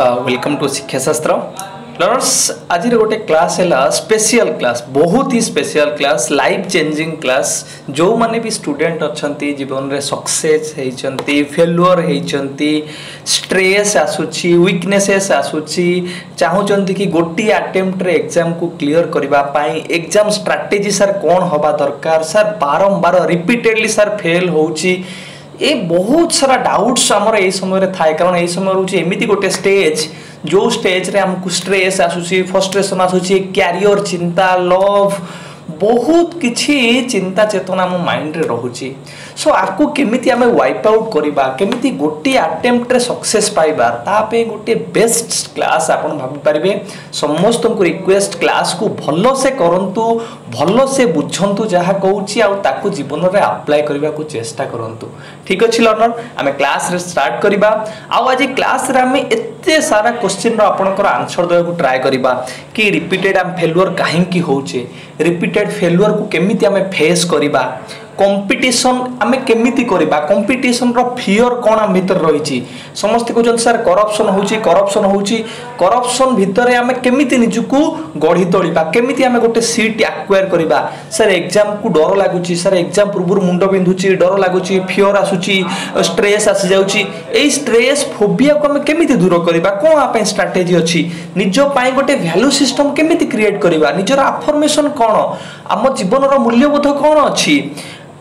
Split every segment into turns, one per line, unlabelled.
Welcome to शिक्षा शास्त्र learners आज गोटे क्लास है स्पेशल क्लास बहुत ही special class life changing class जो माने भी स्टूडेंट अच्छा जीवन में सक्सेस होती फेलुअर होती स्ट्रेस आसूची वीकनेसेस आसूची चाहूँगी कि गोटे अटेम्प्ट रे एग्जाम को क्लियर करने एग्जाम स्ट्राटेजी सर कौन हवा दरकार सर बारंबार रिपीटेडली सर फेल होची ये बहुत सारा डाउट्स आमर ये समय थाए कारण ये समय रोचे एमती गोटे स्टेज जो स्टेज रे हमको स्ट्रेस आसूची फ्रस्ट्रेशन आसूची कैरियर चिंता लव बहुत किछि चिंता चेतना मो माइंड रे रहूची सो आकु केमिति आमे वाइप आउट करबा केमिति गोटे अटेम्प्ट रे सक्सेस पाइबा तापे गोटे बेस्ट क्लास आपण भाबी परिबे समस्त को रिक्वेस्ट क्लास को भलो से करंतु भलो से बुझंतु जहा कहूची आ ताकु जीवन रे अप्लाई करबा को चेष्टा करंतु ठीक अछि लर्नर आमे क्लास रे स्टार्ट करबा आ आज क्लास रे आमे एते सारा क्वेश्चन रो आपनकर आंसर देबा को ट्राई करबा कि रिपीटेड आम फेल्युअर काहे की होउचे रिपीटेड फेल्युअर को केमिति आमे फेस करबा कंपटीशन आमे केमिति करबा कंपटीशन रो फियर कोन हम भीतर रहिची समस्त को जन सर करप्शन भीतर आमे केमिति निजुकू गढी तोलिबा केमिति आमे गोटे सीट एक्वायर करबा सर एग्जाम को डर लागुची सर एग्जाम पूर्व मुंड बिंधुची डर लागुची फियर आसुची स्ट्रेस आसी जाउची ए स्ट्रेस फोबिया को आमे केमिति दूर करबा कोन आपे स्ट्रेटजी अछि निजो पाई गोटे वैल्यू सिस्टम केमिति क्रिएट करबा निजर अफर्मेशन कोन आम जीवन रो मूल्यबोध कोन अछि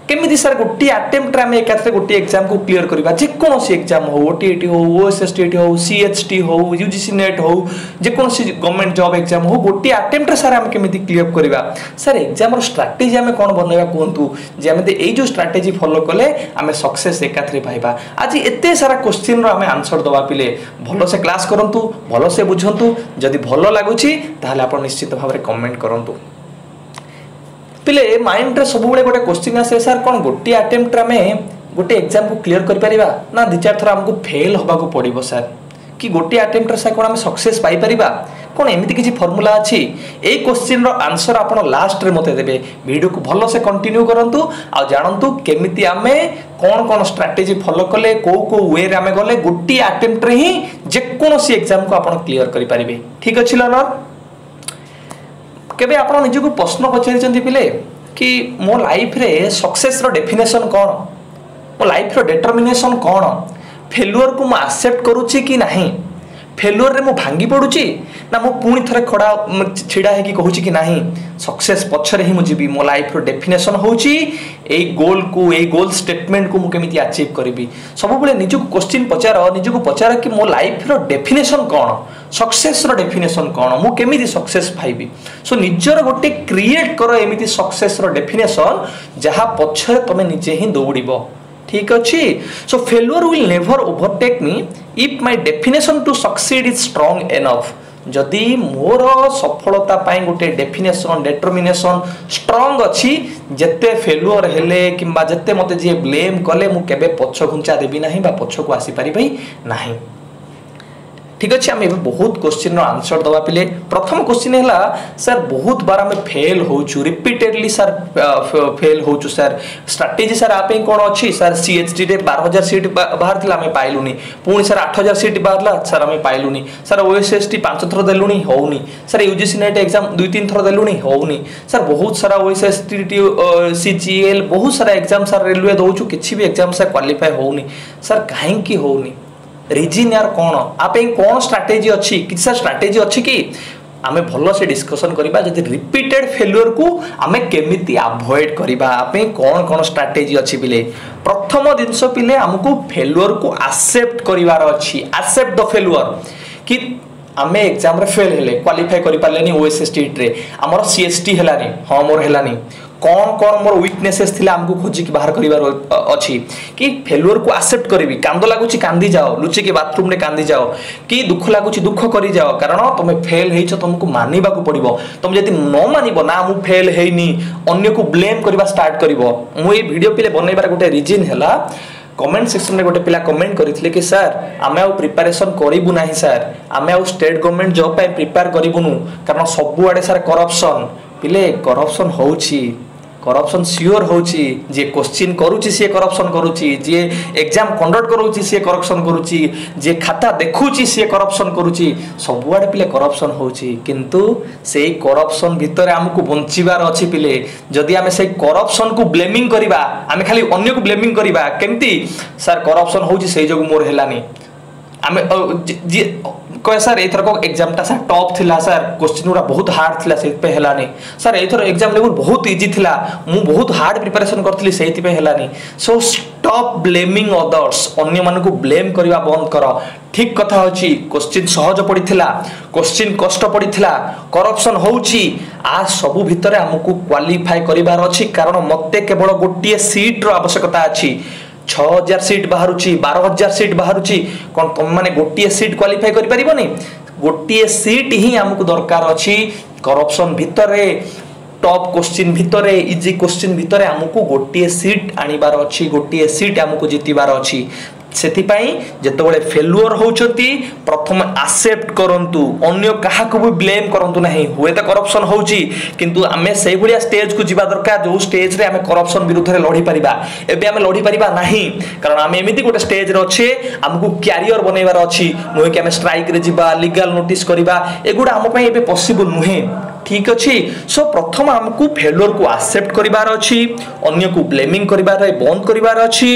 केमिति सर गोटे अटेम्प्ट रे एकाथरे गोटे एग्जाम को क्लियर करबा जे कोनोसी एग्जाम हो ओटीईटी हो ओएसएसटीटी हो सीएचटी हो यूजीसी नेट हो जे कोनोसी गवर्नमेंट जॉब एग्जाम हो गोटे अटेम्प्ट रे सर हम केमिति क्लियर करबा सर एग्जाम रो स्ट्रेटजी हमें कोन बनैबा कोंतु जे हमें ए जो स्ट्रेटजी फॉलो कले हमें सक्सेस एकाथरे पाइबा आज एते सारा क्वेश्चन रो हमें आंसर दबा पिले भलो से क्लास करंतु भलो से बुझंतु जदी भलो लागुची ताहले आपण निश्चित भाव रे कमेंट करंतु पिले माइंड रे सब बळे गोटे क्वेश्चन आसे सर कोन गोटे अटेम्प्ट रे में गोटे एग्जाम को क्लियर कर परिबा ना दि चार थर हमको फेल होबा को पड़िबो सर कि गोटे अटेम्प्ट रे सर कोन हम सक्सेस पाई परिबा कोन एमिति किछि फार्मूला अछि ए क्वेश्चन रो आंसर आपण लास्ट रे मते देबे वीडियो को भलो से कंटिन्यू करंतु आ जानंतु केमिति हमें कोन कोन स्ट्रेटजी फॉलो कले को वे रे हमें गले गोटे अटेम्प्ट रे ही जे कोनोसी एग्जाम को आपण क्लियर करि परिबे ठीक अछि लर्नर केबे आपण निजको प्रश्न पचारि पिले कि मो लाइफ रे सक्सेस रो डेफिनेशन कोन मो लाइफ रो डिटरमिनेशन कोन फेल्युअर को म एक्सेप्ट करूची कि नाही फेल्युअर रे मो भांगी पडुची ना मो पुनी थरे खड़ा छिडा है कि कहूची कि नाही सक्सेस पछरे ही मो जीबी मो लाइफ रो डेफिनेशन होची ए गोल स्टेटमेंट को मु केमिति अचीव करबी सब बेले निजको क्वेश्चन पचार कि मो लाइफ रो डेफिनेशन कोन सक्सेस रो डेफिनेशन कोन मु केमिति सक्सेस पाइबी सो निजर गोटे क्रिएट करो एमिति सक्सेस रो डेफिनेशन जहा पछरे तमे निजे ही दौड़िबो ठीक अछि so failure will never overtake me if my definition to succeed is strong enough जदि मोर सफलता पाई गोटे डेफिनेशन डिटरमिनेशन स्ट्रांग अछि जत्ते फेल्युअर हेले किंबा जत्ते मते जे ब्लेम कले मु केबे पछ घुंचा देबी नाही बा पछ को आसी परिबै नाही ठीक अच्छे आम बहुत क्वेश्चन आंसर दबा पिले प्रथम क्वेश्चन है सर बहुत बार आम फेल होचु रिपीटेडली सर फेल होचु सर स्ट्रेटजी सर आप कौन अच्छी सर सीएचडी रे 12,000 सीट बाहर थिला आम पाइलुनी पुणी सर 8,000 सीट बाहरला सर आम पाइलुनी सर ओएसएसटी 5 थर देलुनी होउनी सर यूजीसी नेट एग्जाम 2-3 थर देलुनी होउनी सर बहुत सारा ओएसएसटी सीजीएल बहुत सारा एग्जाम सर रेलवे दउचु किछि भी एग्जाम सर क्वालिफाई होउनी सर काहे की होउनी रीजन यार कौन आप कौन स्ट्रेटजी अच्छी किसी सा स्ट्रेटजी अच्छी कि आमे भलो से डिस्कशन करिबा जदि रिपीटेड फेल्युअर को आमे केमिति अवॉइड करिबा आपे कौन कौन स्ट्रेटजी अच्छी पिले प्रथम दिनस पिले हमको फेल्युअर को एक्सेप्ट करिवार अच्छी एक्सेप्ट द फेल्युअर कि आमे एग्जाम रे फेल हेले क्वालिफाई करि पालेनी ओएसएसटी रे हमर सीएसटी हेलानी हां मोर हेलानी कौन कौन मोर वीकनेसेस थिला हमको खोजी कि बाहर करिवार अछि कि फेल्युअर को एक्सेप्ट करबी कांदो लागुची कांदी जाओ लुची के बाथरूम रे कांदी जाओ कि दुख लागुची दुख करी जाओ कारण तुम फेल हेइछ तुमको मानिबा को पड़िबो तुम जति न मानिबो ना मु फेल हेइनी अन्य को ब्लेम करबा स्टार्ट करिवो मु ए वीडियो पिले बनैबार गोटे रीजन हैला कमेंट सेक्शन में गोटे पिला कमेंट करथिले कि सर आमे आ प्रिपरेशन करिबु नाही सर आमे आ स्टेट गवर्नमेंट जॉब पे प्रिपेयर करिबुनु कारण सब आडे सर करप्शन पिले करप्शन होउची करप्शन सियोर होची जे क्वेश्चन करूची सी करप्शन करूची जे एग्जाम कंडक्ट करूची सी करप्शन करूची जे खाता देखुची सी करप्शन करूची सबुआडे पिले करप्शन होची किंतु से करप्शन भितर हमकु बंचिबार अछि पिले जदि आमे से करप्शन को ब्लेमिंग करिबा आमे खाली अन्य को ब्लेमिंग करिबा केमती सर करप्शन होची से जगु मोर हेलानी आमे जे कहे सर एथर को एग्जाम ता सर टॉप थिला सर क्वेश्चन गुड़ा बहुत हार्ड थिला से पे हेलानी सर एथर एग्जाम लेवल बहुत इजी थिला मु बहुत हार्ड प्रिपरेशन करथली सेति पे हेलानी सो स्टॉप ब्लेमिंग अदर्स अन्य मान को ब्लेम करबा बंद करो ठीक कथा होची क्वेश्चन सहज पड़ीथिला क्वेश्चन कष्ट पड़ीथिला करप्शन होची आ सबु भितरे हमकु क्वालिफाई करिवार अछि कारण मते केवल गोटिए सीट रो आवश्यकता अछि 6000 सीट बाहरुची 12000 सीट बाहरुची कोन तुम माने गोटिए सीट क्वालिफाई करि परिबोनी गोटिए सीट ही हमकु दरकार अछि करप्शन भितरे टॉप क्वेश्चन भितरे इजी क्वेश्चन भितरे हमकु गोटिए सीट आनिबार अछि गोटिए सीट हमकु जितिबार अछि सेतिपाई जेतबेले फेलुअर होउछंती प्रथम एक्सेप्ट करंतु अन्य काहा को भी ब्लेम करंतु नाही हुए त करप्शन होउची किंतु आमे सेही भलिया स्टेज को जिबा दरकार जो स्टेज रे आमे करप्शन विरुद्ध रे लढी परिबा एबे आमे लढी परिबा नाही कारण आमे एमिति गोटे स्टेज रे अछि हमकु कैरियर बनैबार अछि नुहे कि आमे स्ट्राइक रे जिबा लीगल नोटिस करिबा एगुडा हम पई एबे पॉसिबल नुहे ठीक अछि सो प्रथम हमकु फेलुअर को एक्सेप्ट करिबार अछि अन्य को ब्लेमिंग करिबार बंद करिबार अछि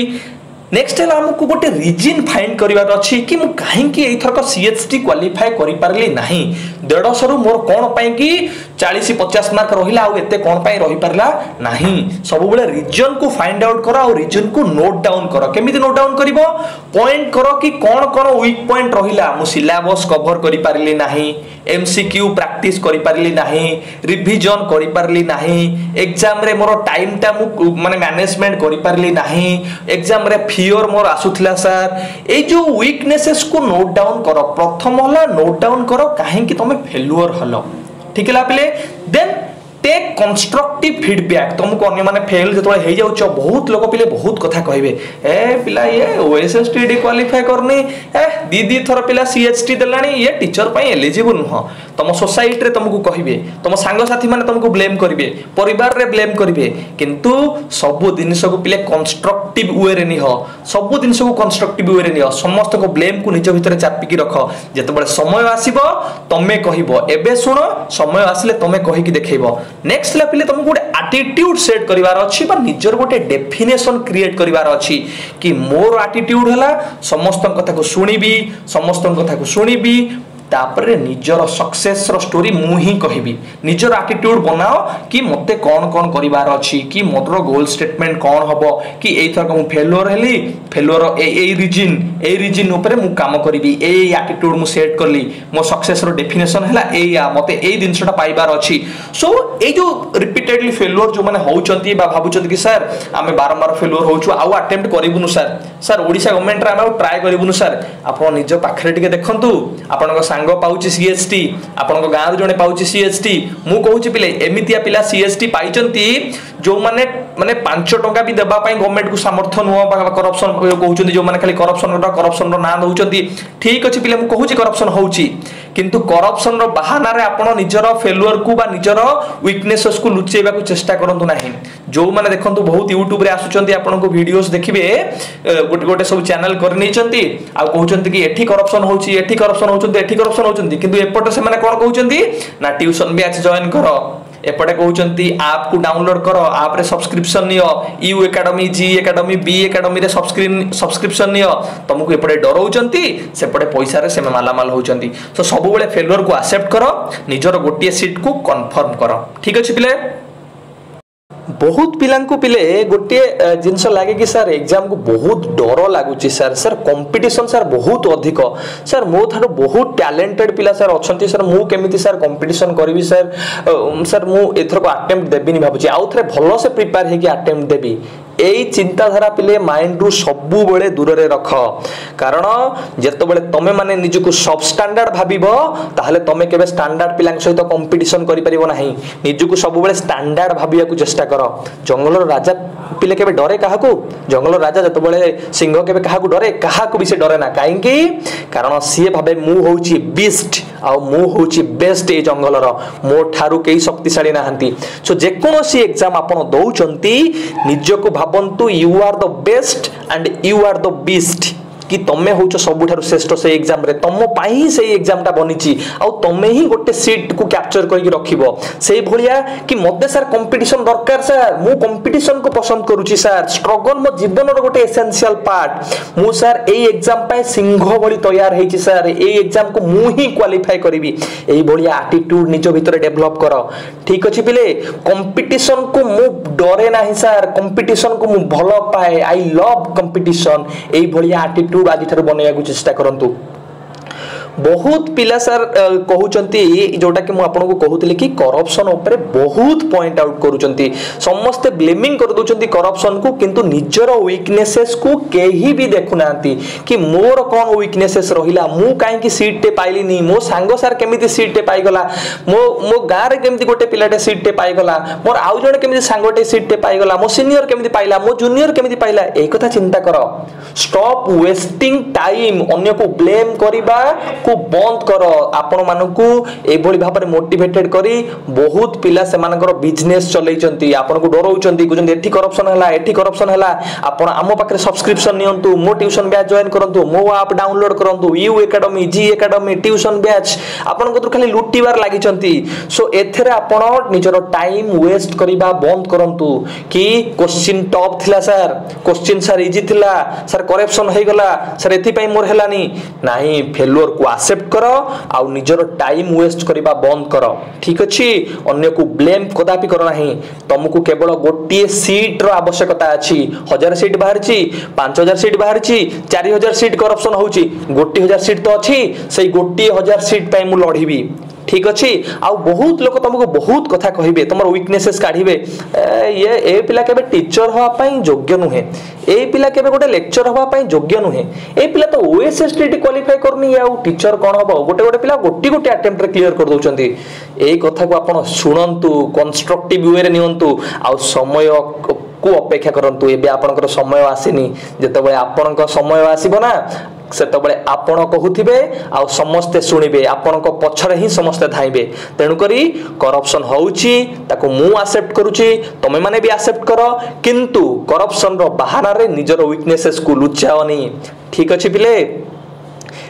नेक्स्ट है हमको गोटे रीजन फाइंड करिवार अछि कि मु काहे कि एथर को सीएचटी क्वालिफाई करि पारली नाही 150 रु मोर कोन पई कि 40 50 मार्क रहिला आ एते कोन पई रहि पारला नाही सब बेले रीजन को फाइंड आउट करो और रीजन को नोट डाउन करो केमिति नोट डाउन करिवो पॉइंट करो कि कोन वीक पॉइंट रहिला मु सिलेबस कवर करि पारली नाही एमसीक्यू प्रैक्टिस करि पारली नाही रिवीजन करि पारली नाही एग्जाम रे मोर टाइम टा मु माने मैनेजमेंट करि पारली नाही एग्जाम रे फियर मोर आसुथला सर ए जो वीकनेसेस को नोट डाउन करो प्रथम होला नोट डाउन करो काहे कि तमे फेलुअर हलो ठीक है पिले देन टेक कंस्ट्रक्टिव फीडबैक तुमको अन्य माने फेल जतले हे जाउछ बहुत लोग पिले बहुत कथा कहबे ए पिला ये ओएसएसटी क्वालिफाई करनी ए दीदी थर पिला सीएचटी देलानी ये टीचर पई एलिजिबल न तुम सोसाइटी रे तुमको कहबे तुम सांग साथी माने तुमको ब्लेम करिवे परिवार रे ब्लेम करिवे किंतु सब जिनिस को पिले कंस्ट्रक्टिव वे रे निह सब जिनिस को कंस्ट्रक्टिव वे रे निह समस्त को ब्लेम को निज भितर चापी की रख जतबे समय आसीबो तमे कहिबो एबे सुनो समय आसीले तमे कहि की देखैबो नेक्स्ट ला पिले तुमको गोटे एटीट्यूड सेट करिवार अछि बा निजर गोटे डेफिनेशन क्रिएट करिवार अछि कि मोर एटीट्यूड हला समस्त कथा को सुनिबी समस्त कथा को सुनिबी तापर निजर सक्सेस रो स्टोरी मु ही कहिबी निजर एटीट्यूड बनाओ कि मते कोन कोन करिवार अछि कि मोर गोल स्टेटमेंट कोन हबो कि एथर को फेलुअर हेली फेलुअर ए रीजन ऊपर मु काम करिबी ए एटीट्यूड मु सेट करली मो सक्सेस रो डेफिनेशन हला ए या मते ए दिनसटा पाइबार अछि सो ए जो रिपीटेडली फेलुअर जो माने होउचंती बा भाबुचंती कि सर आमे बारंबार फेलुअर होउछु आउ अटेम्प्ट करिबुनु सर ओडिसा गवर्नमेंट रे आमे ट्राई करिबुनु सर आपण निज पाखरे टिके देखंतु आपण सांग पाउची सीएचटी आपण गाँव जने पाउची सीएचटी मु कहूची पिले एमितिया पिला सीएचटी पाइचंती जो माने माने 5 टंका भी देबा पई गवर्नमेंट को सामर्थ्य नुवा करप्शन कहउचंती जो माने खाली करप्शन रो ना दउचंती ठीक अछि पिले मु कहूची करप्शन होउची किंतु करप्शन रो बहाना रे आपण निजरो फेलुअर को बा निजरो वीकनेसेस को लुचेबा को चेष्टा करंतु नाही जो माने देखंतु बहुत यूट्यूब रे आसुचंती आपण को वीडियोस देखिबे गोटे गोटे सब चैनल कर नैचंती आ कहउचंती कि एठी करप्शन होउची एठी करप्शन होउचंती एठी करप्शन होउचंती किंतु एपटे से माने कोन कहउचंती ना ट्यूशन बैच जॉइन करो एपटे कहउचंती ऐप को डाउनलोड करो ऐप रे सब्सक्रिप्शन नियो U academy G academy B academy रे सब्सक्रिप्शन नियो तुमको एपटे डरौचंती सेपटे पैसा रे से मालामाल होउचंती सो सब बेले फेलुअर को एक्सेप्ट करो निजर गोटिए सीट को कंफर्म करो ठीक अछि पिले बहुत पिलांकु पिले गोटे जिनस लागे कि सर एग्जाम को बहुत डर लागुची सर कंपटीशन सर बहुत अधिक सर मो थारो बहुत टैलेंटेड पिला सर अछंती सर मु केमिति सर कंपटीशन करबी सर मु एथर को अटेम्प्ट देबी नि भाबुची आउ थरे भलो से प्रिपेयर हे कि अटेम्प्ट देबी एई चिंताधारा पिले माइंड रु सबु बेले दूर रे रख कारण जेतो बेले तमे माने निजको सब स्टैंडर्ड भाबिबो ताहले तमे केबे स्टैंडर्ड पिलांक सहित कंपटीशन करि परिबो नाही निजको सबु बेले स्टैंडर्ड भाबिया को चेष्टा करो जंगल राजा पिले केबे डरे काहाकू जंगल राजा जतबेले सिंह केबे काहाकू डरे काहाकू भी से डरे ना काहेकि कारण सी भाबे मु होउची बीस्ट आ मु होउची बेस्ट ए जंगल रो मो ठारू केही शक्तिशाली नाहंती सो जे कोनोसी एग्जाम आपण दउचंती निजको भाबंतु you are the best and you are the beast कि तमे होचो सबुठारु श्रेष्ठ से एग्जाम रे तम पाई से एग्जाम टा बनिची आ तमे ही गोटे सीट को कैप्चर करके रखिबो सेही भलिया कि मते सर कंपटीशन दरकार सर मु कंपटीशन को पसंद करूची सर स्ट्रगल मो जीवन रो गोटे एसेंशियल पार्ट मु सर एई एग्जाम पाई सिंह भली तैयार हेची सर एई एग्जाम को मु ही क्वालिफाई करबी एई भलिया एटीट्यूड निजो भीतर डेवलप करो ठीक अछि पिले कंपटीशन को मु डरे नाही सर कंपटीशन को मु भलो पाए आई लव कंपटीशन एई भलिया एटीट्यूड आज बनैया चेष्टा करंतु बहुत पिला सर कहउचंती जोटा कि मु आपन को कहउतली कि करप्शन ऊपर बहुत पॉइंट आउट करूचंती समस्त ब्लेमिंग कर दोचंती करप्शन को किंतु निजर वीकनेसेस को केही भी देखु नांती कि मोर कोन वीकनेसेस रहिला मु काहे कि सीट टे पाइली नी मो सांगो सर केमिति सीट टे पाइ गला मो गां रे केमिति गोटे पिलाटे सीट टे पाइ गला मोर आउ जणे केमिति सांगोटे सीट टे पाइ गला मो सीनियर केमिति पाइला मो जूनियर केमिति पाइला ए कथा चिंता करो स्टॉप वेस्टिंग टाइम अन्य को ब्लेम करिबा को बंद करो आपण मानकू एभली भाबरे मोटिवेटेड करी बहुत पिला से मानकर बिजनेस चलैचंती आपण को डरौचंती कहउचंती एठी करप्शन हला आपण आमो पाखरे सब्सक्रिप्शन नियंतु मो ट्यूशन बैच जॉइन करंतु मो ऐप डाउनलोड करंतु U academy G academy tuition batch आपण को खाली लुटिबार लागिचंती सो एथरे आपण निजरो टाइम वेस्ट करिबा बंद करंतु कि क्वेश्चन टॉप थिला सर क्वेश्चन सर इजी थिला सर करप्शन हे गला सर एथि पई मोर हेलानी नाही फेल्युअर को एक्सेप्ट करो आउ निजर टाइम वेस्ट करिबा बंद करो ठीक अछि अन्य को ब्लेम कदापि करो नाही तुमको केवल गोटिए सीट रो आवश्यकता अछि 1000 सीट बाहरची 5000 सीट बाहरची 4000 सीट करप्शन होउची 1000 सीट तो अछि सेही 1000 सीट पई मु लढिबी ठीक अछि आउ बहुत लोक तुमको बहुत कथा कहिबे तुमर वीकनेसेस काढिबे ये ए पिला केबे टीचर होआ पई योग्य नुहे ए पिला केबे गोटे लेक्चर होआ पई योग्य नुहे ए पिला तो ओएसएसटी क्वालिफाई करनी आउ टीचर कोन होबो गोटे गोटे पिला गोटे अटेम्प्ट रे क्लियर कर दोचंती ए कथा को आपण सुनंतु कंस्ट्रक्टिव वे रे नियंतु आउ समय को अपेक्षा करंतु एबे आपनकर समय आसीनी जेतबे आपनकर समय आसीबो ना सेतबे आपण कहूथिबे आ समस्त सुनिबे आपण को पछरे ही समस्त धाइबे तेनु करी करप्शन होउची ताको मु एक्सेप्ट करूची तमे माने भी एक्सेप्ट करो किंतु करप्शन रो बहाना रे निजर वीकनेसेस को लुचाओनी ठीक अछि पिले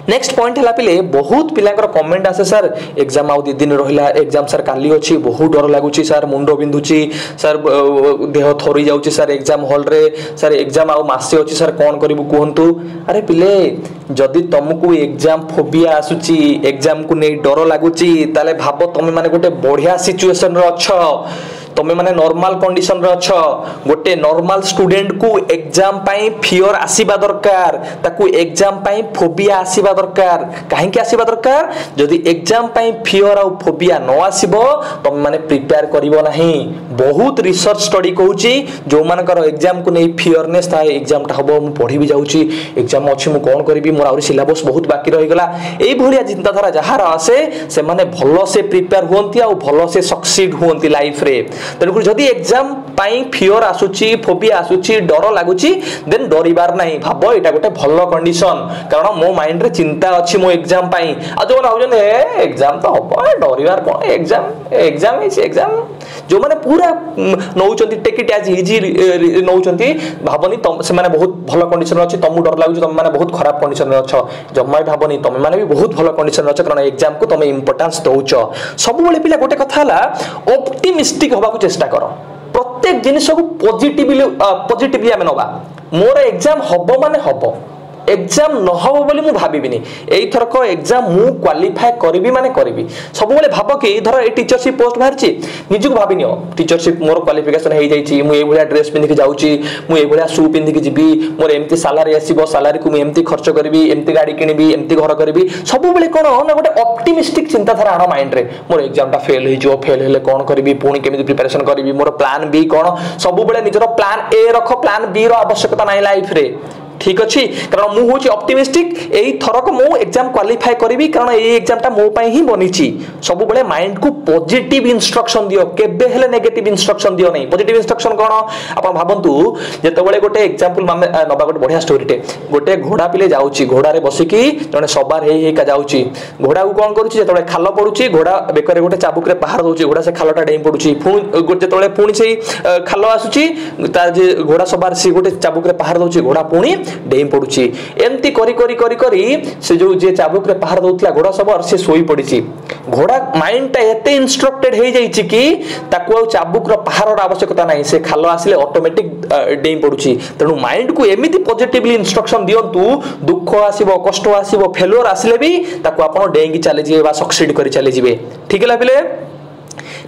नेक्स्ट पॉइंट हला पिले बहुत पिलांकर कमेंट आसे सर एग्जाम आउ 2 दिन रहिला एग्जाम सर काली अछि बहुत डर लागुची सर मुंडो बिंदुची सर देह थोरी जाउची सर एग्जाम हॉल रे सर एग्जाम आउ मासे अछि सर कोन करिवु कहंतु अरे पिले जदी तुमको एग्जाम फोबिया आसुची एग्जाम को नै डर लागुची ताले भाबो तमे माने गोटे बढ़िया सिचुएशन रे अछ तमे माने नॉर्मल कंडीशन रे अछ गोटे नॉर्मल स्टूडेंट को एग्जाम पाई फियर आसीबा दरकार ताकू एग्जाम पाई फोबिया आसीबा दरकार काहे कि आसीबा दरकार जदी एग्जाम पाई फियर आ फोबिया न आसीबो तमे माने प्रिपेयर करिवो नाही बहुत रिसर्च स्टडी कहूची जो मानकर एग्जाम को नै फियरनेस था एग्जाम ता हबो मु पढी भी जाउची एग्जाम अछि मु कोन करबी मोर आउरी सिलेबस बहुत बाकी रहि गला एई भलिया चिंताधारा जहार आसे से माने भलो से प्रिपेयर होंती आ भलो से सक्सीड होंती लाइफ रे तेणुक जदि एग्जाम पाई फियर आसुची फोबिया आसुची डर लागुची देन डरिबार नाही भाबो एटा गोटे भलो कंडीशन कारण मो माइंड रे चिंता अछि मो एग्जाम पाई आ जो होजन ए एग्जाम तो हबो डरिबार कोन एग्जाम इज एग्जाम जो माने पूरा नौचंती टेक इट एज इजी नौचंती भाबनी तम से माने बहुत भलो कंडीशन अछि तमु डर लागुची तम माने बहुत खराब कंडीशन रे अछ जम्मा भाबनी तम माने भी बहुत भलो कंडीशन रे अछ कारण एग्जाम को तमे इंपोर्टेंस दउछ सब बेले पिला गोटे कथा हला ऑप्टिमिस्टिक होबा चेष्टा करो प्रत्येक जिनिस को पॉजिटिवली आमे नबा मोर एग्जाम हबो माने हबो एग्जाम न हबो बोली मु भाबिबिनी एई थरक एग्जाम मु क्वालिफाई करबी माने करबी सब बेले भाबो कि धर ए टीचरशिप पोस्ट बाहरची निजु को भाबिनियो टीचरशिप मोर क्वालिफिकेशन हेई जाईची मु एई भलिया ड्रेस पिंधि के जाउची मु एई भलिया शू पिंधि के जिबी मोर एम्ति सैलरी आसीबो सैलरी को मु एम्ति खर्च करबी एम्ति गाड़ी किनिबी एम्ति घर करबी सब बेले कोन ना गोटे ऑप्टिमिस्टिक चिंता धारा आनो माइंड रे मोर एग्जाम ता फेल हेई जो फेल हेले कोन करबी पुणी केमिति प्रिपरेशन करबी मोर प्लान बी कोन सब बेले निजरो प्लान ए रखो प्लान बी रो आवश्यकता नै लाइफ रे ठीक अच्छे कारण मु हूँ ऑप्टिमिस्टिक यही थरक मु एग्जाम क्वालिफाई करी कारण ये एग्जामटा मो ही बनी सब बेले माइंड को पॉजिटिव इंस्ट्रक्शन दियो केबे हेले नेगेटिव इंस्ट्रक्शन दियो नहीं पॉजिटिव इंस्ट्रक्शन कौन आप भावतु जिते गोटे एग्जांपल आम नवा गोटे बढ़िया स्टोरीटे गोटे घोड़ा पिले जाऊँगी घोड़े बसिकी जड़े सवार होगा जाऊँगी घोड़ा को कौन करुच्ची जो खाल पड़ुची घोड़ा बेकर गोटे चाबुक पहाड़ दूसरी घोड़ा से खालटा डेई पड़ुची जो पुणी से खाल आसूची घोड़ा सवार सी गोटे चाबुक पहाड़ दूसरी घोड़ा पुणी डेई पड़ुची एमती करी से जो जे चाबुक पहाड़ दौला घोड़ा सवार से शोई पड़ी घोड़ा माइंडटा एत इन्स्ट्रक्टेड हो जाइए कि चाबुक पहाड़ आवश्यकता ना से खाल आसिले ऑटोमेटिक डेई पड़ुची तेणु माइंड को एमती पॉजिटिवली इंस्ट्रक्शन दियंतु दुख आसीबो कष्ट आसीबो फेल्योर आसिले भी ताको आपण डेंगी चले जिवे बा सक्सीड करी चले जिवे ठीक है पिले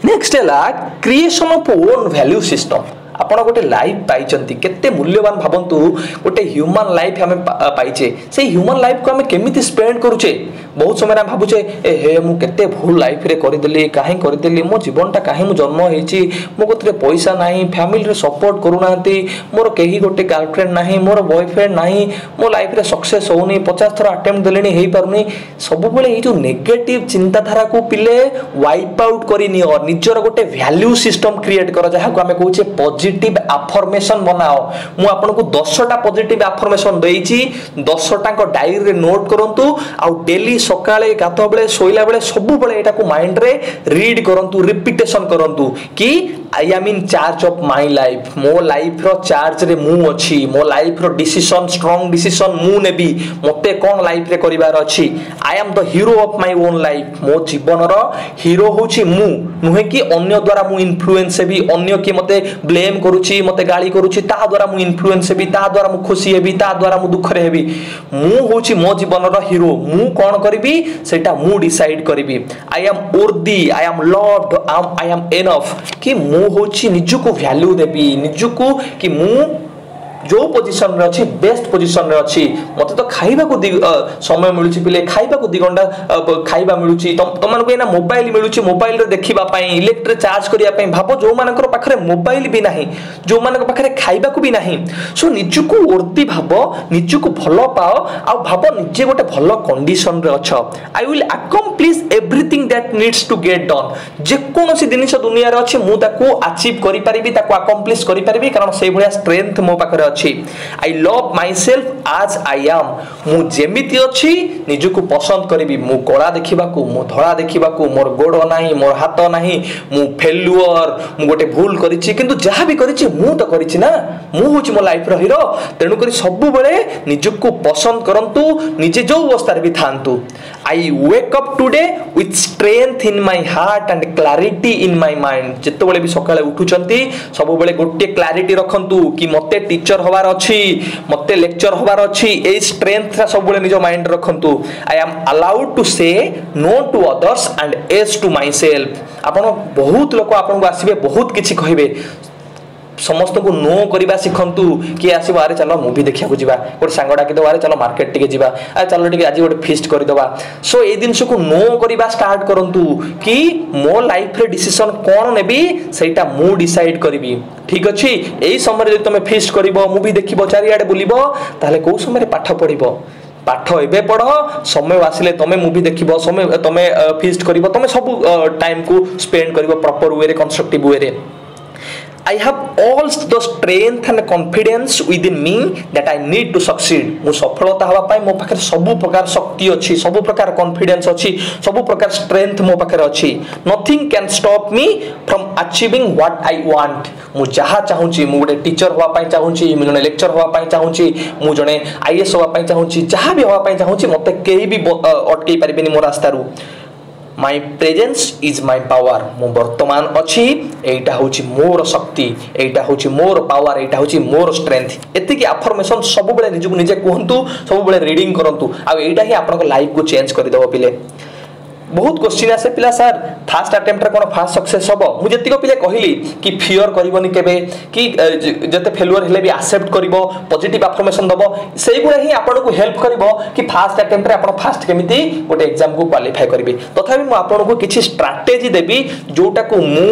नेक्स्ट है creation of own value system आपण गोटे लाइफ पाइचंती केते मूल्यवान भावंतु गोटे ह्यूमन लाइफ हमें पाइचे से ह्यूमन लाइफ को हमें केमिति स्पेंड करूचे बहुत समय हम भाबुचे ए हे मु केते भूल लाइफ रे करि देली काहे करि देली मो जीवनटा काहे मु जन्म हेची मो कोतरे पैसा नाही फैमिली रे सपोर्ट करूनांती मोर केही गोटे गर्लफ्रेंड नाही मोर बॉयफ्रेंड नाही मो लाइफ रे सक्सेस होनी 50 थर अटेम्प्ट देलेनी हेई पारुनी सब बेले ए जो नेगेटिव चिंता धारा को पिले वाइप आउट करि नियो निजर गोटे वैल्यू सिस्टम क्रिएट कर जहा को हमें कहूचे पॉजिटिव अफर्मेशन बनाओ मु आपनको 10टा पॉजिटिव अफर्मेशन देइची 10टा को डायरी रे नोट करंतु आ डेली सकाळे गातो बेले सोइला बेले सब बेले एटा को माइंड रे रीड करंतु रिपीटेशन करंतु कि I am in charge of my life मो लाइफ रो चार्ज रे मु अछि मो लाइफ रो डिसीजन स्ट्रांग डिसीजन मु नेबी मते कोन लाइफ रे करिवार अछि I am the hero of my own life मो जीवन रो हीरो होछि मु नुहे कि अन्य द्वारा मु इन्फ्लुएंस हेबी अन्य के मते ब्लेम करूछि मते गाली करूछि ता द्वारा मु इन्फ्लुएंस हेबी ता द्वारा मु खुशी हेबी ता द्वारा मु दुख रे हेबी मु होछि मो जीवन रो हीरो मु कोन करबी सेटा मु डिसाइड करबी आई एम वर्दी I am loved I am enough कि मु होछि निजको वैल्यू देबी निजको कि मु जो पोजीशन रे अछि बेस्ट पोजीशन रे अछि मते तो खाइबा को समय मिलुछि पिले खाइबा को 2 घंटा खाइबा मिलुछि तम मन को एना मोबाइल मिलुछि मोबाइल रे देखिबा पई इलेक्ट्रिक चार्ज करिया पई भाबो जो मानकर पाखरे मोबाइल भी नाही जो मानकर पाखरे खाइबा को भी नाही सो निजको वर्दी भाबो निजको भलो पाओ आ भाबो निजे गोटे भलो कंडीशन रे अछ I will accomplish everything that needs to get done जे कोनोसी जिनिस दुनिया रे अछि मु ताको अचीव करि परिबी ताको अकम्प्लिश करि परिबी कारण सेही भलिया स्ट्रेंथ मो पाखरे I love myself as I am मु जेमिति अछि निजको पसंद करबी मु कला देखिबाकू मु धड़ा देखिबाकू मोर गोड़ नाही मोर हाथ नाही मु फेल्युअर मु गोटे भूल करिछि किंतु जहा भी करिछि मु तो करिछि ना मु होछि मो लाइफ रो हीरो तेनु करी सब बेले निजको पसंद करंतु निजे जो अवस्था रे भी थांतु I wake up today with strength in my heart and clarity in my mind जेतो बेले भी सकाळे उठुचंती सब बेले गोटे क्लैरिटी रखंतु कि मते टीचर होबार अछि मते लेक्चर होबार अछि ए स्ट्रेंथ रा सब बेले निजो माइंड रखंतु I am allowed to say no to others and yes to myself आपण बहुत लोक आपण को आसीबे बहुत किछि कहिबे समस्त को नो करबा सिखंतु कि आसीबो आरे चलो मूवी देखिया को जिबा गोटे सांग डाकी दो आरे चलो मार्केट टिके जिबा आ चलो टिके आज गोटे फीस्ट करि दबा सो ए दिन को नो करबा स्टार्ट करंतु कि मो लाइफ रे डिसीजन कोन नेबी सेटा मु डिसाइड करबी ठीक अछि एई समय रे तमे फीस्ट करबो मूवी देखिबो चारि आडे बुलिबो ताले को समय रे पाठ पढिबो पाठ एबे पढ़ समय आसिले तमे मूवी देखिबो समय तमे फीस्ट करबो तमे सब टाइम को स्पेंड करबो प्रॉपर वे रे कंस्ट्रक्टिव वे रे I have all the strength and confidence within me that I need to succeed मु सफलता हवा पाई मो पाखरे सब प्रकार शक्ति अछि सब प्रकार कॉन्फिडेंस अछि सब प्रकार स्ट्रेंथ मो पाखरे अछि nothing can stop me from achieving what I want मु जहा चाहूची मु गोटे टीचर हवा पाई चाहूची मु जने लेक्चर हवा पाई चाहूची मु जने आईएएस हवा पाई चाहूची जहा भी हवा पाई चाहूची मते केही भी अटकै परिबेनी मो रास्ता रु my presence is my power मु वर्तमान अछि एटा होची मोर शक्ति एटा होची मोर पावर एटा होची मोर स्ट्रेंथ एति की अफर्मेशन सब बेले निजु निजे कहंतु सब बेले रीडिंग करंतु आ एटा ही आपन लाइफ को चेंज कर देबो पिले बहुत क्वेश्चन आसे पिला सर फास्ट अटेम्प्ट रे कोन फास्ट सक्सेस होबो मु जतिको पिले कहिली कि फियर करिवोनी केबे कि जते फेल्युअर हेले भी एक्सेप्ट करिवो पॉजिटिव अफर्मेशन दबो सेही गुडा ही आपन को हेल्प करिवो कि फास्ट अटेम्प्ट रे आपन फास्ट केमिति गोटे एग्जाम को क्वालिफाई करिवे तथापि मु आपन को किछि स्ट्रेटजी देबी जोटा को मु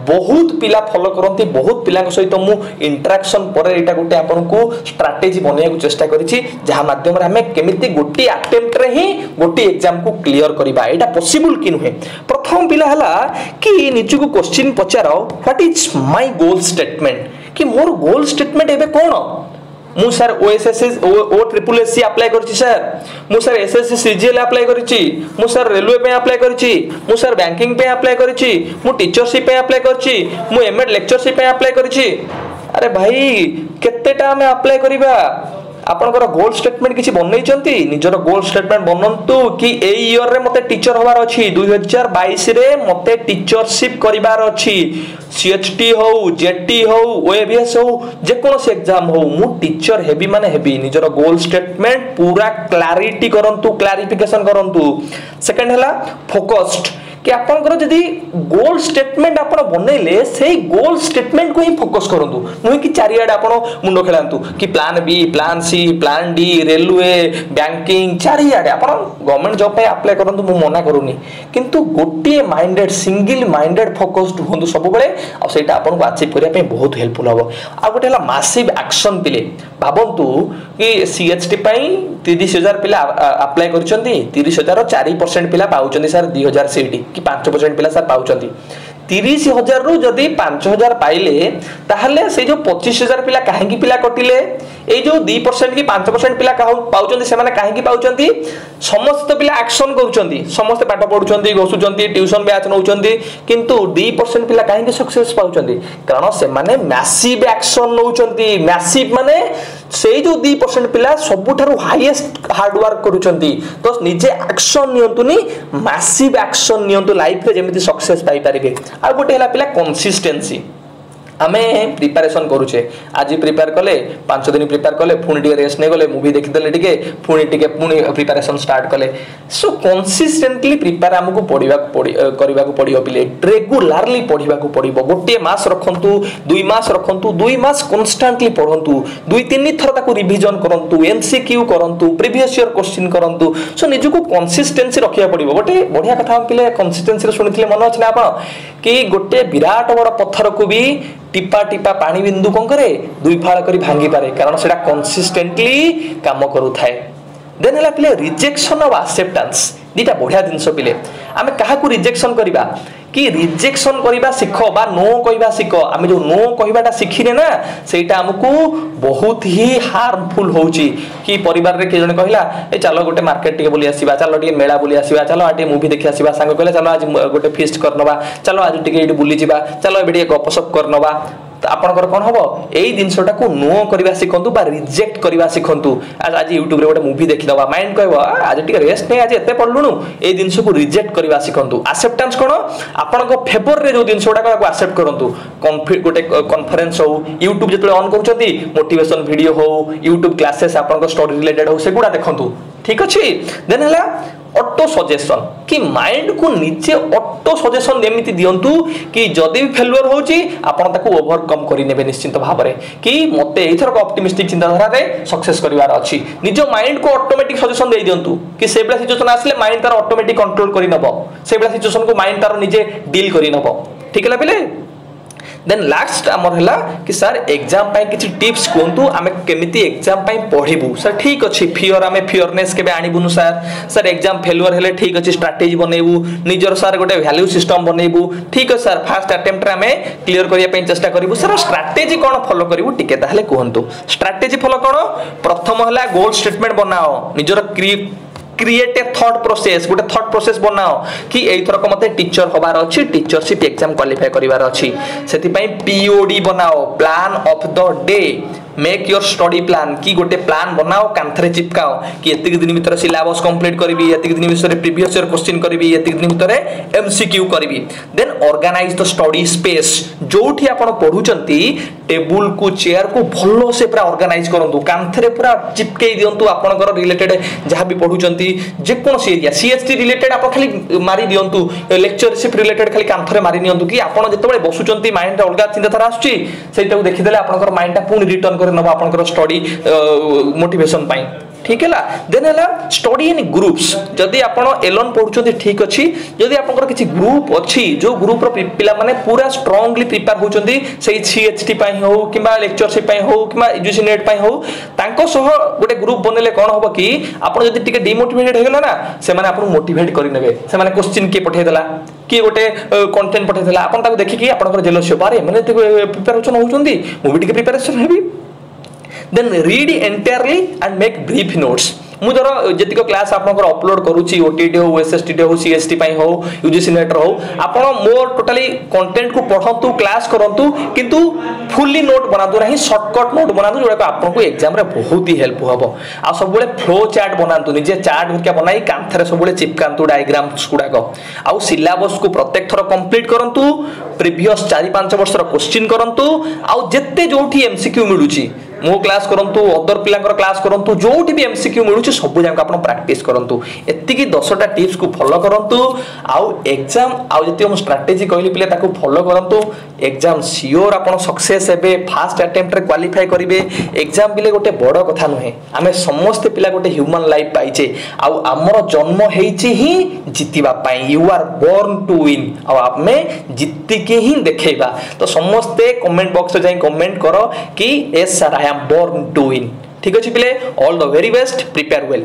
बहुत पिला फॉलो करती बहुत पिला सहित मु इंटरेक्शन पर एटा गोटे आपको स्ट्राटेजी बनैया चेष्टा करिछि जहा माध्यम रे हमें केमिति गोटे अटेम्प्ट रे ही गोटे एग्जाम को क्लियर करबा एटा पॉसिबल कि नुहे। प्रथम पिला हला कि निजु को क्वेश्चन पचारो what is my goal statement कि मोर गोल स्टेटमेंट एबे कोन मु sir OSSC O triple SC apply करछि सर मु सर एसएससी सीजीएल अप्लाई करछि मु सर रेलवे पे अप्लाई करछि मु सर बैंकिंग पे अप्लाई करछि मु टीचरशिप पे अप्लाई करछि मु एमएड लेक्चरशिप पे अप्लाई करछि। अरे भाई केतेटा हमें अप्लाई करिबा आपनकर गोल स्टेटमेंट किछि बनैचंती निजर गोल स्टेटमेंट बनंतु कि ए ईयर रे मते टीचर होबार अछि 2022 रे मते टीचरशिप करिवार अछि सीएचटी हो जेटी हो ओएबीएस हो जे कोनोस एग्जाम हो मु टीचर हेबी माने हेबी निजर गोल स्टेटमेंट पूरा क्लैरिटी करंतु क्लैरिफिकेशन करंतु। सेकंड हला फोकस्ड कि आपनकर जदी गोल स्टेटमेंट आपण बनैले सेही गोल स्टेटमेंट को ही फोकस करंतु नुहे कि चारियाडे आपण मुंडो खेलांतु कि plan B plan C plan D railway banking चारियाडे आपण गवर्नमेंट जॉब पे अप्लाई करंतु मु मना करूनी किंतु गोटे माइंडेड सिंगल माइंडेड फोकस्ड होंतु सब बेले आ सेटा आपण को अचीव करिया पे बहुत हेल्पफुल हबो। आ गोटे हला मासिव एक्शन पिले भाबंतु कि सीएचटी पई 30000 पिला अप्लाई करचंती 30000 रो 4% पिला पाउचंती सर 2000 सीटी कि 5% पिला सर पाउचंती 30000 रु जदी 5000 पाइले ताहले से जो 25000 पिला काहेकी पिला कटिले ए जो 2% की 5% पिला पाउचंती से माने काहेकी पाउचंती समस्त पिला एक्शन करूचंती समस्त पाठ पढुचंती घसुचंती ट्यूशन बैच नउचंती किंतु 2% पिला काहेकी सक्सेस पाउचंती कारण से माने मैसिव एक्शन नउचंती मैसिव माने से जो 2% पिला सबुठारु हाईएस्ट हार्ड वर्क करूचंती तो निजे एक्शन नियंतुनी मैसिव एक्शन नियंतु लाइफ रे जेमिति सक्सेस पाई परिबे। आ गोटे हला पिला कंसिस्टेंसी आमे प्रिपरेशन करूचे आज प्रिपेयर कले 5 दिन प्रिपेयर कले पुणी टिके रेस्ट नै गले मूवी देखि देले टिके पुणी प्रिपरेशन स्टार्ट कले सो कंसिस्टेंटली प्रिपेयर हमकु करबा को पडियो पिले रेगुलरली पढिबा को पडिबो गोटे मास रखंतु 2 मास रखंतु 2 मास कांस्टेंटली पढंतु 2-3 थर ताको रिवीजन करंतु एमसीक्यू करंतु प्रीवियस ईयर क्वेश्चन करंतु सो निजको कंसिस्टेंसी रखिया पडिबो। गोटे बढ़िया कथा पिले कंसिस्टेंसी रे सुनिथिले मन अछि ना आपण कि गोटे विराट बड़ पत्थर को भी टिपा टिपा पानी बिंदु कोन करे दुई फाळ करी भांगी पारे कारण सेटा कंसिस्टेंटली काम करू थाए। देन हला पिले रिजेक्शन ऑफ एक्सेप्टेंस दीटा बढ़िया जिनस पिले आमे काहा को रिजेक्शन करिबा कि रिजेक्शन करिबा सिखो बा नो कहिबा सिखो आमे जो नो कहिबाटा सिखिने ना सेटा हमकु बहुत ही हार्मफुल होउची कि परिवार रे के जने कहिला ए चलो गोटे मार्केट टिके बोली आसीबा चलो टिके मेला बोली आसीबा चलो आटे मूवी देखि आसीबा संग कहले चलो आज गोटे फीस्ट करनबा चलो आज टिके एडी बुली जिबा चलो एबे गपसप करनबा आपनकर कोन हबो एई जिंसटा को नो करबा सिखंतु बा रिजेक्ट करबा सिखंतु आज YouTube रे गोटे मूवी देखि दबा माइंड कहबो आज टिके रेस्ट नै आज एते पढलुनु एई जिंस को रिजेक्ट करबा सिखंतु। एक्सेप्टेंस कोन आपनकर फेवर रे जो जिंसटा को एक्सेप्ट करंतु गोटे कॉन्फ्रेंस हो YouTube जेतले ऑन करचंती मोटिवेशन वीडियो हो YouTube क्लासेस आपनकर स्टडी रिलेटेड हो सेगुडा देखंतु ठीक अछि। देन हला ऑटो सजेशन कि माइंड को नीचे ऑटो सजेशन एमिति दियंतु कि जदी भी फेल्युअर होची आपण ताको ओवरकम करि नेबे निश्चित भाबरे कि मते एथर को ऑप्टिमिस्टिक चिंताधारा रे सक्सेस करिवार अछि निजो माइंड को ऑटोमेटिक सजेशन दे दियंतु कि सेबला सिचुएशन आसले माइंड तार ऑटोमेटिक कंट्रोल करि नबो सेबला सिचुएशन को माइंड तार निजे डील करि नबो ठीक है पिले। देन लास्ट हमर हला कि सर एग्जाम पई किछि टिप्स कोंतु आमे केमिति एग्जाम पई पढिबु सर ठीक अछि फियर आमे फियरनेस केबे आनिबुनु सर एग्जाम फेल्युअर हेले ठीक अछि स्ट्रेटजी बनेबु निजर सर गोटे वैल्यू सिस्टम बनेबु ठीक अछि सर फर्स्ट अटेम्प्ट रे आमे क्लियर करिया पई चेष्टा करिबु सर स्ट्रेटजी कोन फॉलो करिबु टिके ताहले कहंतु। स्ट्रेटजी फॉलो कोन प्रथम हला गोल स्टेटमेंट बनाओ निजर क्रिएट ए थॉट प्रोसेस गोटे थॉट प्रोसेस बनाओ कि एई थरक मते टीचर होबार अछि टीचरशिप एग्जाम क्वालिफाई करिवार अछि सेति पई पीओडी बनाओ plan of the day make your study plan कि गोटे प्लान बनाओ कांथरे चिपकाओ कि एतिक दिन भीतर सिलेबस कंप्लीट करबी एतिक दिन भीतर प्रीवियस ईयर क्वेश्चन करबी एतिक दिन भीतर एमसीक्यू करबी। Then organize the study space जोठी आपण पढुचंती टेबल को चेयर को भलो से पूरा ऑर्गेनाइज करंतु कांथरे पूरा चिपकेई दियंतु आपनकर रिलेटेड जहां भी पढुचंती जे कोन एरिया सीएचटी रिलेटेड आप खाली मारी दियंतु लेक्चरशिप रिलेटेड खाली कांथरे मारी नियंतु कि आपण जतबे बसुचंती माइंड रे अलगा चिंताधारा आछी सेटाको देखि देले आपनकर माइंड टा पुनी रिटर्न करे नबा आपनकर स्टडी मोटिवेशन पाई ठीक है देन है स्टडी इन ग्रुप्स जदि आपण एलोन पढ़ुଛନ୍ତି ठीक अच्छी जदि आपनकर किछि ग्रुप अच्छी जो ग्रुप रो पिला माने पूरा स्ट्रांगली प्रिपेयर होचନ୍ତି सेही सीएचटी पई हो किबा लेक्चरशिप पई हो किबा एजुकेशन नेट पई हो तांको सह गोटे ग्रुप बनेले कोन होबो कि आपण जदि टिके डिमोटिवेटेड हे गेला ना से माने आपन मोटिवेट करि नेबे से माने क्वेश्चन के पठे देला कि गोटे कंटेंट पठे देला आपण ताको देखि कि आपनकर जेलस हो पारे माने प्रिपरेशन होचନ୍ତି मु भी टिके preparation heavy then read entirely and make brief notes मु धर जेतिक क्लास आपनकर अपलोड करूची ओटीटी हो एसएसटी हो सीएसटी पई हो यूजीसी नेट हो आपण मोर टोटली कंटेंट को पढंतु क्लास करंतु किंतु फुल्ली नोट बनातु नहीं शॉर्टकट नोट बनातु जोडा आपन को एग्जाम रे बहुत ही हेल्प हबो आ सब बेले फ्लो चार्ट बनातु निजे चार्ट होके बनाई कांथरे सब बेले चिपकांतु डायग्राम्स गुडा को आ सिलेबस को प्रत्येक थर कंप्लीट करंतु प्रीवियस 4-5 वर्ष रो क्वेश्चन करंतु आ जत्ते जोठी एमसीक्यू मिलुची मो क्लास करंतु अदर पिलांकर क्लास करंतु जोठी भी एमसीक्यू मिलुची सब जाक आपण प्रैक्टिस करंतु एत्ती की 10टा टिप्स को फॉलो करंतु आउ एग्जाम आउ जति हम स्ट्रेटजी कहली पिले ताको फॉलो करंतु एग्जाम सियोर आपण सक्सेस हेबे फास्ट अटेम्प्ट रे क्वालिफाई करिवे एग्जाम बिले गोटे बड़ कथा नहे आमे समस्त पिला गोटे ह्यूमन लाइफ पाइचे आउ हमर जन्म हेइची ही जितिबा पई you are born to win आउ आमे जित्ति के ही देखेबा तो समस्त कमेंट बॉक्स रे जाई कमेंट करो कि yes sir I am born to win ठीक अछि पिले all the very best prepare well.